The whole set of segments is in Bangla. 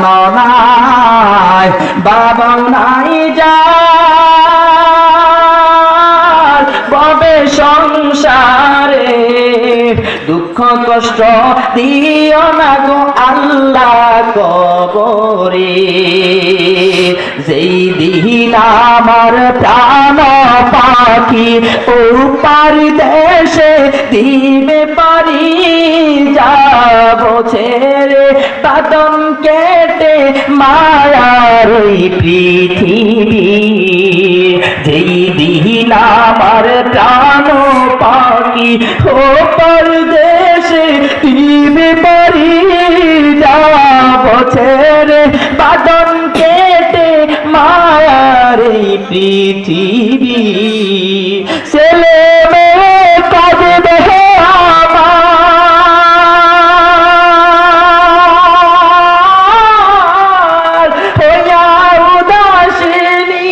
মাও নাই, বাবাও নাই যা ববে সংসারে, দুঃখ কষ্ট দিও না গো আল্লাহ কবরে। যেই দিন আমার প্রাণ পাখি ওপার দেশে দিবে পারি যাব ছেড়ে, বাদন কেটে মায়ার ওই পৃথিবী। যেই দিন আমার প্রাণ পাখি ওপার দেশে দিবে পারি যাব ছেড়ে, বাদন কেটে মায়ার এই পৃথিবী। ছেলে মেয়ে কাঁদবে আমার হইয়া উদাসিনী,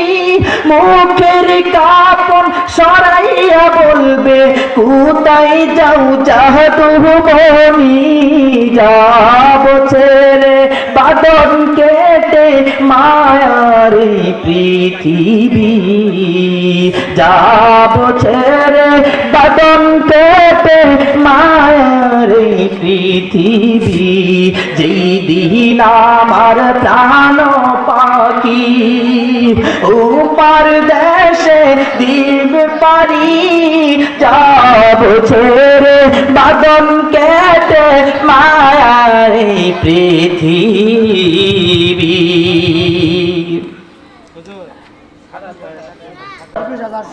মুখের কাপড় সরাইয়া বলবে কোথায় যাও জাদু বনি, যাব ছেড়ে বাদন কেটে মায়ার এই পৃথিবী। যাব ছেড়ে বাদন কেটে মায়ার এই পৃথিবী। যেই দিন আমার প্রাণ পাখি ওপার দেশে দিবে পারি যাব ছেড়ে, বাদন কেটে মায়ার এই পৃথিবী।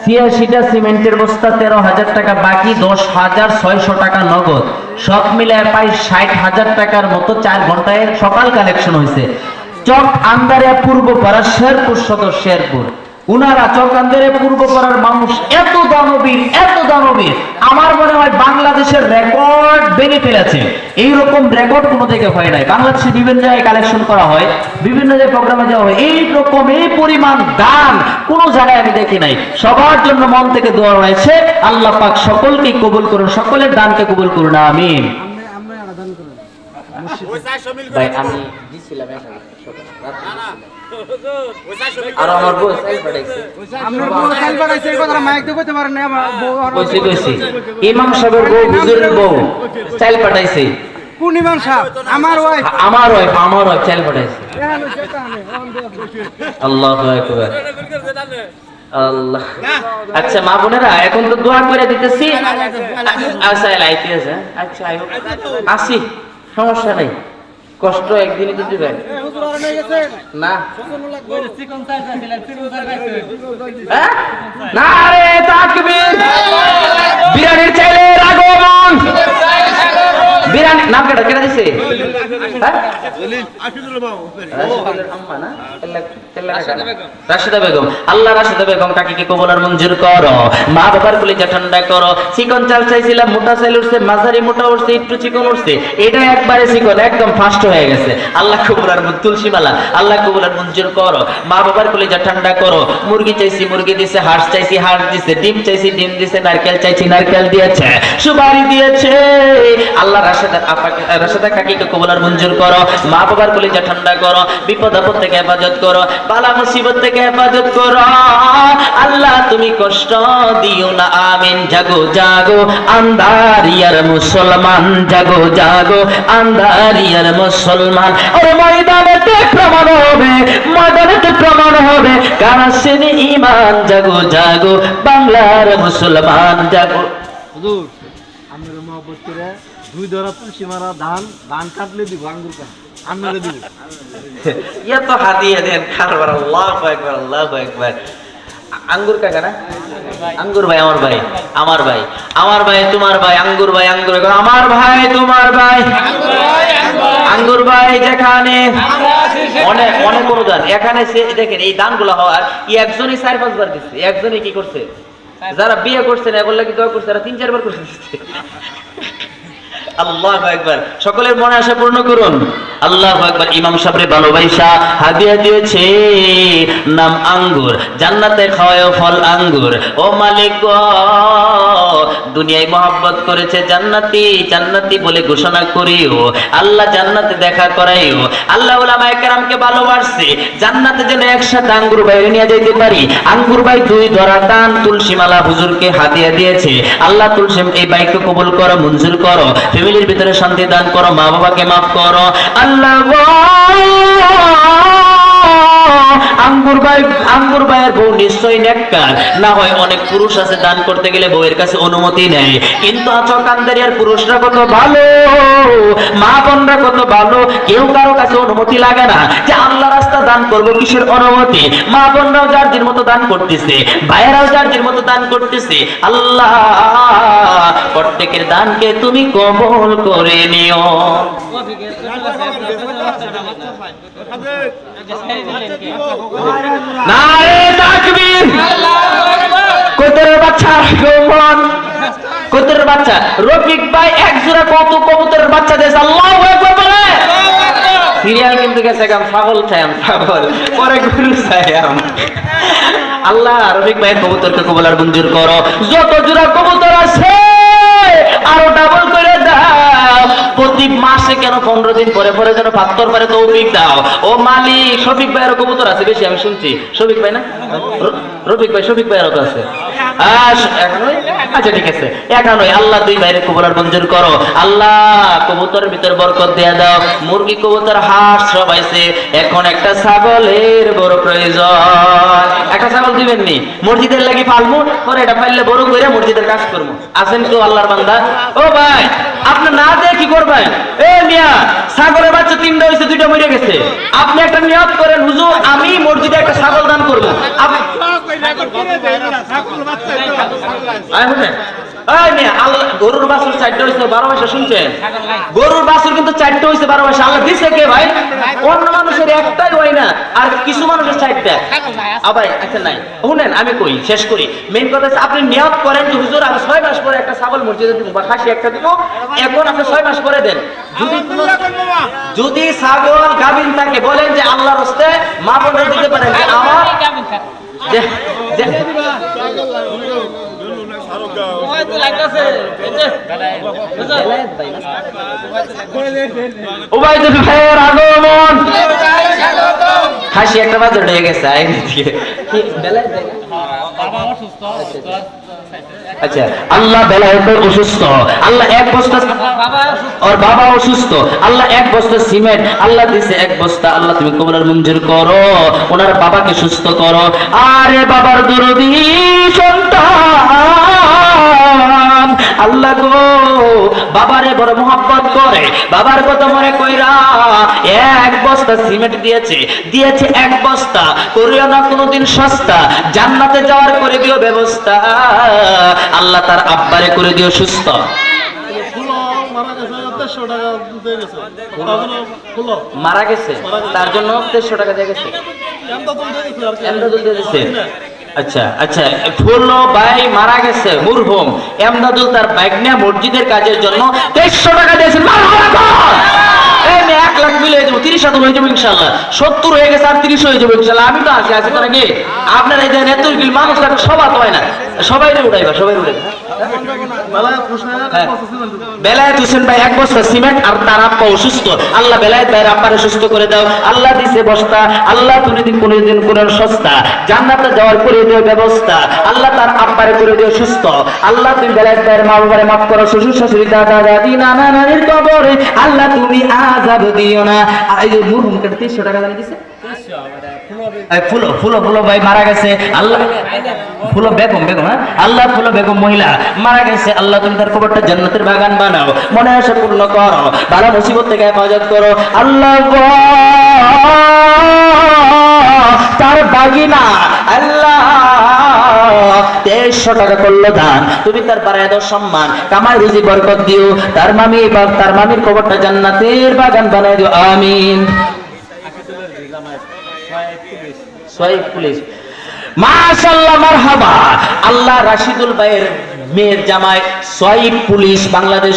86টা সিমেন্টের বস্তা 13,000 টাকা বাকি, 10,600 টাকা নগদ, সব মিলে প্রায় 60,000 টাকার মতো 4 ঘন্টায় সকাল কালেকশন হয়েছে। চক আন্দারিয়া পূর্ব পাড়া শেরপুর সদর শেরপুর, উনারা চক আন্দারিয়া পূর্ব পাড়ার মানুষ এত দানবীর, এত দানবীর, আমার মনে হয় বাংলাদেশের রেকর্ড ভেঙে ফেলেছে। এইরকম রেকর্ড কোনো থেকে হয় নাই। বাংলাদেশে বিভিন্ন জায়গায় কালেকশন করা হয়, বিভিন্ন জায়গায় প্রোগ্রামে যাওয়া হয়, এইরকম এই পরিমাণ দান কোনো জায়গায় আমি দেখি নাই। সবার জন্য মন থেকে দোয়া রয়েছে, আল্লাহ পাক সকলকে কবুল করুন, সকলের দানকে কবুল করুন, আমিন। ভাই আমি দিছিলাম আর আমার বউ সাইল পাঠাইছে, আমার বউ সাইল পাঠাইছে, এই কথা মাইক তো কইতে পারেন না। কইছি কইছি ইমাম সাহেবের বউ, হুজুরের বউ সাইল পাঠাইছে। কোন ইমাম সাহেব? আমার ওয়াইফ, আমার ওয়াইফ, আমার ওয়াইফ সাইল পাঠাইছে। আল্লাহু আকবার, আল্লাহ। আচ্ছা মা বোনেরা, এখন তো দোয়া করে দিতেছি। আচ্ছা লাইতে আছে, আচ্ছা আইও, আসি, সমস্যা নাই, কষ্ট একদিনই তো দিবেন না। না রে তাকবীর, বিরিয়ানির চাইলের আগমন, বিরিয়ানি নাম কেটে কেটে দিছে রাশিদা বেগম। আল্লাহ রাশিদা বেগম কাকিকে কবুল আর মঞ্জুর করো, মা বাবার কলিজা ঠান্ডা করো। চিকন চাল চাইছিলাম, মোটা চাল উঠছে, মাঝারি মোটা উঠছে, একটু চিকন উঠছে, এটা একবারে চিকন, একদম ফাস্ট হয়ে গেছে। আল্লাহ কবুল আর তুলসী মালা, আল্লাহ কবুল আর মঞ্জুর করো। মা বাবার কলিজা ঠান্ডা করো। মুরগি চাইছি, মুরগি দিছে, হাঁস চাইছি, হাঁস দিছে, ডিম চাইছি, ডিম দিছে, নারকেল চাইছি, নারকেল দিয়েছে, সুপারি দিয়েছে। আল্লাহ রাশিদা কাকিকে কবুল আর মঞ্জুর করো। মা বাবার কলিজা ঠান্ডা করো, বিপদ আপদ থেকে হেফাজত করো, বালা মুসিবত থেকে হেফাজত করো। আল্লাহ তুমি কষ্ট দিও না, আমিন। জাগো জাগো আন্দারিয়ার মুসলমান, জাগো জাগো আন্দারিয়ার মুসলমান। ওর ময়দানেতে প্রমাণ হবে, ময়দানেতে প্রমাণ হবে কারা সেনে ঈমান। জাগো জাগো বাংলার মুসলমান, জাগো। হুজুর আমরা মহব্বত করে দুই ধরা তুলসী মারা ধান, ধান কাটলে দিব, আঙ্গুর কাট আমরা দিব। ইয়া তো হাদিয়া দেন কারবার। আল্লাহু আকবার, আল্লাহু আকবার। আঙ্গুর কাকা না? আঙ্গুর ভাই, আমার ভাই, আমার ভাই, আমার ভাই, তোমার ভাই, আঙ্গুর ভাই, আঙ্গুর ভাই, আমার ভাই, তোমার ভাই, আঙ্গুর ভাই। যেখানে অনেক অনেক অনুদান, এখানে দেখেন এই দানগুলো হওয়ার একজনই 4-5 বার দিচ্ছে। একজনই কি করছে? যারা বিয়ে করছে না বললে কি দোয়া করছে, তারা 3-4 বার করছে। আল্লাহু আকবার। সকলের মনে আশা পূর্ণ করুন। আল্লাহু আকবার। ইমাম সাহেব ভালোবাসা হাদিয়া দিয়েছে, নাম আঙ্গুর, জান্নাতে খাওয়ায় ফল আঙ্গুর। ও মালিক গো, দুনিয়ায় মহব্বত করেছে, জান্নাতি জান্নাতি বলে ঘোষণা করিও, আল্লাহ জান্নাতে দেখা করাইও। আল্লাহ উলামায়ে কেরামকে ভালোবাসছে, জান্নাতে যেন একসাথে আঙ্গুর বাইরে নিয়ে যেতে পারি। আঙ্গুর বাই 2 ধরা টান তুলসী মালা হুজুরকে হাদিয়া দিয়েছে। আল্লাহ তুলসী এই বাইকে কবুল করো, মঞ্জুর করো, ফ্যামিলির ভিতরে শান্তি দান করো, মা বাবাকে মাফ করো। আল্লাহ আঙ্গুর ভাইয়ের বউ নিশ্চয়ই নেককার, না হয় অনেক পুরুষ আছে দান করতে গেলে বউয়ের কাছে অনুমতি নেয়, কিন্তু আচকান্দারিয়ার পুরুষরা কত ভালো, মা বোনরা কত ভালো, কেউ কারো কাছে অনুমতি লাগে না যে আল্লাহ রাস্তা দান করবো, কিসের অনুমতি? মা বোনরাও যার যার মতো দান করতেছে, ভাইয়েরাও যার যার মতো দান করতেছে। আল্লাহ প্রত্যেকের দানকে তুমি কবুল করে নিও। নারে তাকবীর! কবুতরের বাচ্চা আগমন, কবুতরের বাচ্চা রফিক ভাই এক জোড়া কত কবুতরের বাচ্চা দিয়েছে, আল্লাহু আকবার বলে। সিরিয়াল কিন্তু গেছে গাম, ছাগল চাই, ছাগল পরে গরু চাই। আল্লাহ রফিক ভাই কবুতরকে কবুল আর মঞ্জুর করো, যত জোড়া কবুতর আছে আরো ডাবল করে দাও। প্রতি মাসে কেন 15 দিন পরে পরে যেন পাত্তর পারে তৌফিক দাও। ও মালিক, শফিক ভাইয়ের কবুতর আছে বেশি, আমি শুনছি। শফিক ভাই না, রফিক ভাই, শফিক ভাইয়েরও তো আছে। আচ্ছা ঠিক আছে, একানই। আল্লাহ 2 ভাইয়ের কবুল আর মঞ্জুর করো। আল্লাহ কবুতরের ভিতর বরকত দিয়ে দাও। মুরগি, কবুতর, হাঁস সব আইছে, এখন একটা ছাগলের বড় প্রয়োজন। একটা ছাগল দিবেন নি, মসজিদের লাগি পালমু, পরে এটা পাইলে বড় করে মসজিদের কাজ করবো। আছেন কেউ আল্লাহর বান্দা? ও ভাই, আপনি না দিয়ে কি করবেন? এ মিয়া, ছাগলের বাচ্চা 3টা হয়েছে, 2টা মরে গেছে। আপনি একটা নিয়ত করেন, হুজুর আমি মসজিদে একটা ছাগল দান করবো। গরুর বাছুর 4টা হয়েছে, 12 মাসে শুনছেন? গরুর বাছুর কিন্তু 4টা হয়েছে 12 মাসে। আল্লাহ দিছে কে ভাই? অন্য মানুষের একটাই হয় না, আর কিছু মানুষের 4টা। আবার আচ্ছা নাই, শুনেন আমি কই, শেষ করি। মেইন কথা হচ্ছে আপনি নিয়ত করেন যে হুজুর আমি 6 মাস পরে একটা ছাগল মসজিদে দিব বা খাসি একটা দিব, এখন আপনি 6 মাস পরে দেন। যদি ছাগল গাভিন থাকে বলেন যে আল্লাহর রাস্তে মা বোনরা দিতে পারেন যে আমার ওবাইদুল ভাইয়ের আগমন, হাসি একটা বাজার হয়ে গেছে। আচ্ছা, আল্লাহ বেলায়েতের অসুস্থ, আল্লাহ 1 বস্তা, ওর বাবা অসুস্থ, আল্লাহ 1 বস্তা সিমেন্ট আল্লাহ দিছে 1 বস্তা। আল্লাহ তুমি কবুল আর মঞ্জুর করো, ওনার বাবাকে সুস্থ করো। আরে বাবার দরদি সন্তান, আল্লাহ গো বাবারে বড় মোহাব্বত করে, বাবার কথা মনে কইরা 1 বস্তা সিমেন্ট দিয়েছে, 1 বস্তা। করিও না কোনোদিন সস্তা, জান্নাতে যাওয়ার করে দিও ব্যবস্থা। আল্লাহ তার আব্বারে করে দিও সুস্থ। মারা গেছে, তার জন্য 150 টাকা দিয়ে গেছে। আচ্ছা আচ্ছা, ফুলো ভাই মারা গেছে, মুরহুম এমদাদুল তার বাইক নিয়ে মসজিদের কাজের জন্য 2300 টাকা দিয়েছেন। 1 লাখ মিলে দেবো, 30 হয়ে যাবো ইনশাল্লাহ। 70 হয়ে গেছে, আর 30 হয়ে যাবো ইনশাল্লাহ। আমি তো আছি, তো নাকি আপনার এই দেন এত মানুষ থাকে, সবাই তো হয় না, সবাই উঠাইবা, সবাই উঠাইবা। বেলায়েত হোসেন ভাই 1 বস্তা সিমেন্ট, আর তার আব্বা অসুস্থ। আল্লাহ বেলায়েত ভাইয়ের আব্বারে সুস্থ করে দাও। আল্লাহ দিছে বস্তা, আল্লাহ তুমি কোনদিন কোন সস্তা, জান্নাতে যাওয়ার করে দিও ব্যবস্থা। আল্লাহ তার আব্বারে করে দিও সুস্থ। আল্লাহ তুমি বেলায়েত ভাইয়ের মা বাবারে মাফ করো, শ্বশুর শাশুড়ি, দাদা দাদি, নানা নানির কবরে আল্লাহ তুমি আযাব দিও না। এই যে মুরহুমকে 300 টাকা দান দিছে। ফুলো ফুলো ফুলো ভাই মারা গেছে, আল্লাহ ফুলো বেগম, হ্যাঁ আল্লাহ ফুলো বেগম মহিলা মারা গেছে। আল্লাহ তুমি তার কবরটা জান্নাতের বাগান বানাও, মনে আশা পূর্ণ করো, বালা মুসিবত থেকে হেফাজত করো। আল্লাহ তার বাগিনা আল্লাহ 2300 টাকা করলো দান, তুমি তার বাড়ায় দাও সম্মান, কামাই রুজি বরকত দিও। তার মামির কবরটা জান্নাতের বাগান বানায় দিও, আমিন। মাশাআল্লাহ, মারহাবা। আল্লাহ রাশিদুল ভাইয়ের মেয়ের জামাই 6 পুলিশ বাংলাদেশ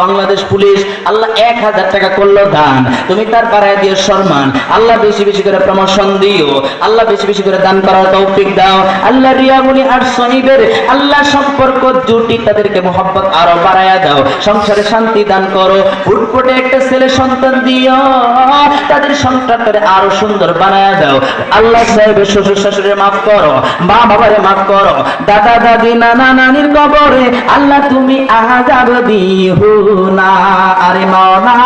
বাংলাদেশ পুলিশ, আল্লাহ 1000 টাকা করলো দান, তুমি তার বাড়ায় দিও সম্মান, আল্লাহ বেশি বেশি করে প্রমোশন দিও, আল্লাহ বেশি বেশি করে দান করার তৌফিক দাও। আল্লাহ রিয়ামণি আর সহিবের আল্লাহ সম্পর্ক জুটি তাদেরকে মোহাব্বত আরো বাড়ায়া দাও, সংসারে শান্তি দান করো, ফুটফুটে একটা ছেলে সন্তান দিও, তাদের সংসারটারে আরো সুন্দর বানায়া দাও। আল্লাহ সাহেবের শ্বশুর শাশুড়ির মাফ করো, মা বাবারে মাফ করো, দাদা দাদি নানা নানির কবরে আল্লাহ তুমি আযাব দিও না, আরে মাওলা।